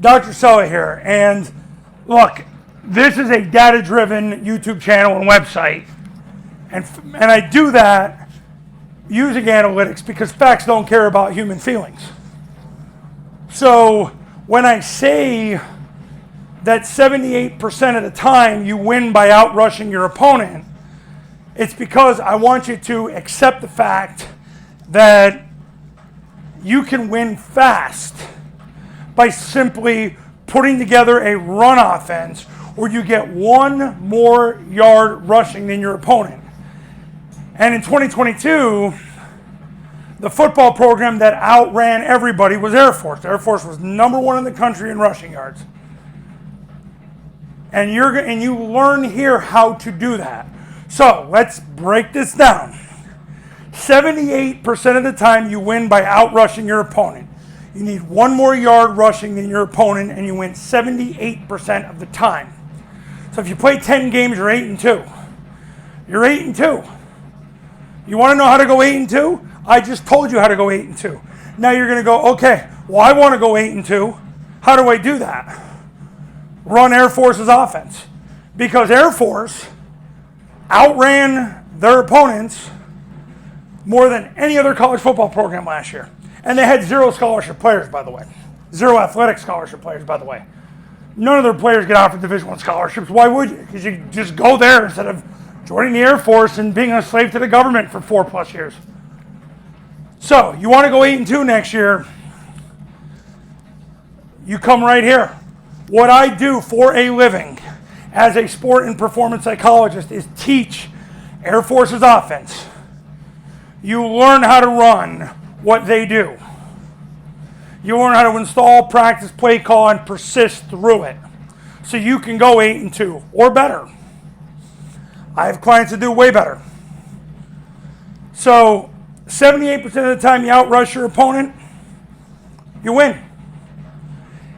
Dr. Sully here, and look, this is a data-driven YouTube channel and website, and I do that using analytics because facts don't care about human feelings. So when I say that 78% of the time you win by outrushing your opponent, it's because I want you to accept the fact that you can win fast by simply putting together a run offense where you get one more yard rushing than your opponent. And in 2022, the football program that outran everybody was Air Force. Air Force was #1 in the country in rushing yards. And you learn here how to do that. So let's break this down. 78% of the time you win by outrushing your opponent. You need one more yard rushing than your opponent, and you win 78% of the time. So if you play 10 games, you're 8-2. You're 8-2. You want to know how to go 8-2? I just told you how to go 8-2. Now you're going to go, okay, well, I want to go 8-2. How do I do that? Run Air Force's offense. Because Air Force outran their opponents more than any other college football program last year. And they had 0 scholarship players, by the way. 0 athletic scholarship players, by the way. None of their players get offered Division I scholarships. Why would you? Because you just go there instead of joining the Air Force and being a slave to the government for 4+ years. So, you want to go 8-2 next year, you come right here. What I do for a living as a sport and performance psychologist is teach Air Force's offense. You learn how to run what they do. You learn how to install, practice, play call, and persist through it. So you can go 8-2 or better. I have clients that do way better. So 78% of the time you outrush your opponent, you win.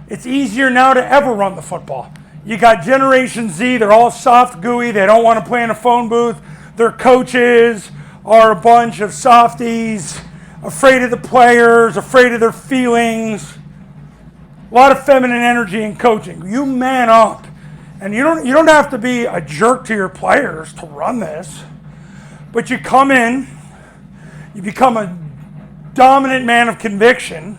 It's easier now to ever run the football. You got Generation Z, they're all soft, gooey, they don't want to play in a phone booth. Their coaches are a bunch of softies, afraid of the players, afraid of their feelings. A lot of feminine energy in coaching. You man up. And you don't have to be a jerk to your players to run this. But you come in, you become a dominant man of conviction,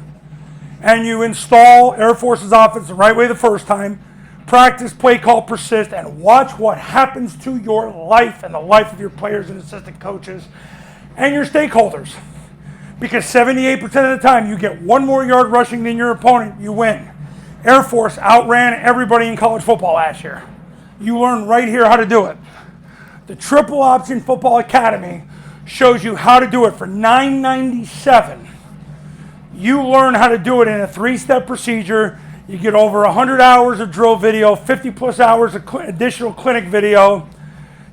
and you install Air Force's offense the right way the first time, practice, play call, persist, and watch what happens to your life and the life of your players and assistant coaches and your stakeholders. Because 78% of the time you get one more yard rushing than your opponent, you win. Air Force outran everybody in college football last year. You learn right here how to do it. The Triple Option Football Academy shows you how to do it for $9.97. You learn how to do it in a 3-step procedure. You get over 100 hours of drill video, 50+ hours of additional clinic video.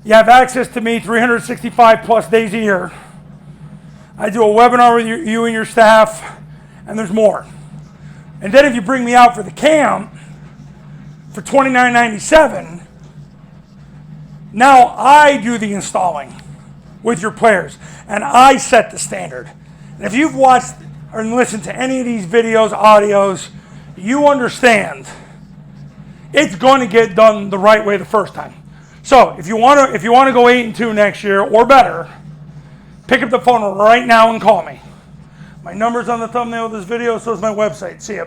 You have access to me 365+ days a year. I do a webinar with you and your staff, and there's more. And then if you bring me out for the camp for $29.97, now I do the installing with your players, and I set the standard. And if you've watched or listened to any of these videos, audios, you understand it's going to get done the right way the first time. So if you want to go 8-2 next year or better, pick up the phone right now and call me. My number's on the thumbnail of this video, so is my website. See ya.